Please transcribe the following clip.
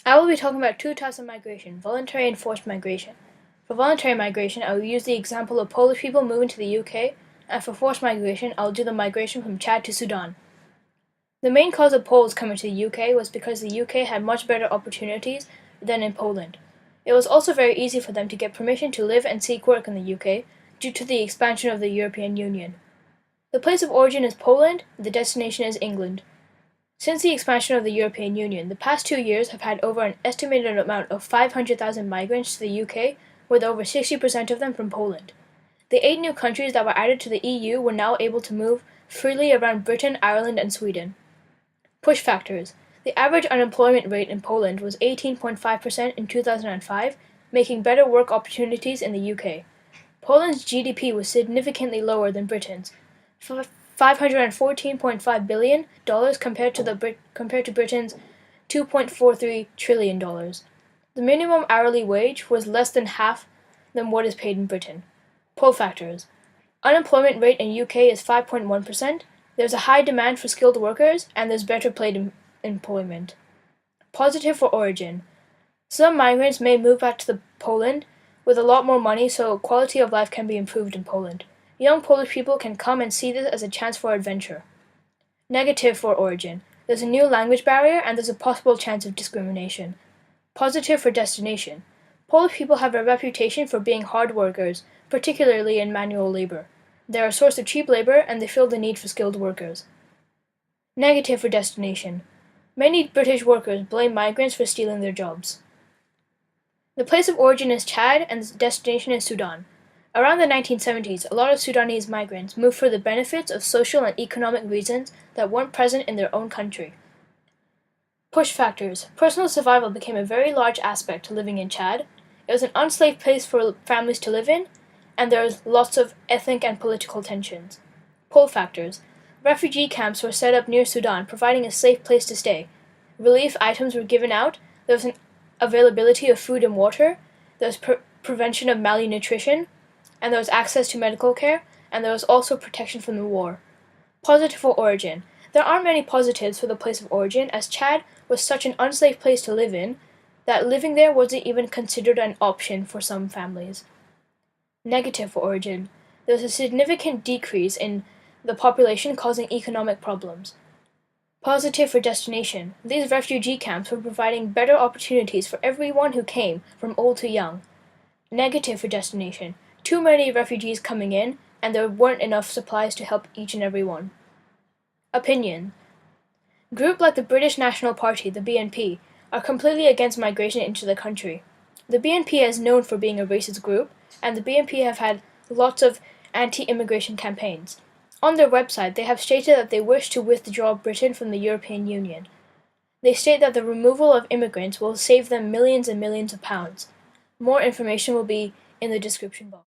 I will be talking about two types of migration, voluntary and forced migration. For voluntary migration, I will use the example of Polish people moving to the UK, and for forced migration, I will do the migration from Chad to Sudan. The main cause of Poles coming to the UK was because the UK had much better opportunities than in Poland. It was also very easy for them to get permission to live and seek work in the UK due to the expansion of the European Union. The place of origin is Poland, the destination is England. Since the expansion of the European Union, the past 2 years have had over an estimated amount of 500,000 migrants to the UK, with over 60% of them from Poland. The 8 new countries that were added to the EU were now able to move freely around Britain, Ireland, and Sweden. Push factors. The average unemployment rate in Poland was 18.5% in 2005, making better work opportunities in the UK. Poland's GDP was significantly lower than Britain's, $514.5 billion compared to Britain's $2.43 trillion. The minimum hourly wage was less than half than what is paid in Britain. Pull factors. Unemployment rate in UK is 5.1%. There's a high demand for skilled workers, and there's better paid employment. Positive for origin. Some migrants may move back to Poland with a lot more money, so quality of life can be improved in Poland. Young Polish people can come and see this as a chance for adventure. Negative for origin. There's a new language barrier, and there's a possible chance of discrimination. Positive for destination. Polish people have a reputation for being hard workers, particularly in manual labor. They're a source of cheap labor, and they fill the need for skilled workers. Negative for destination. Many British workers blame migrants for stealing their jobs. The place of origin is Chad, and the destination is Sudan. Around the 1970s, a lot of Sudanese migrants moved for the benefits of social and economic reasons that weren't present in their own country. Push factors. Personal survival became a very large aspect to living in Chad. It was an unsafe place for families to live in, and there was lots of ethnic and political tensions. Pull factors. Refugee camps were set up near Sudan, providing a safe place to stay. Relief items were given out. There was an availability of food and water. There was prevention of malnutrition, and there was access to medical care, and there was also protection from the war. Positive for origin. There aren't many positives for the place of origin, as Chad was such an unsafe place to live in that living there wasn't even considered an option for some families. Negative for origin. There was a significant decrease in the population, causing economic problems. Positive for destination. These refugee camps were providing better opportunities for everyone who came, from old to young. Negative for destination. Too many refugees coming in, and there weren't enough supplies to help each and every one. Opinion. Groups like the British National Party, the BNP, are completely against migration into the country. The BNP is known for being a racist group, and the BNP have had lots of anti-immigration campaigns. On their website, they have stated that they wish to withdraw Britain from the European Union. They state that the removal of immigrants will save them millions and millions of pounds. More information will be in the description box.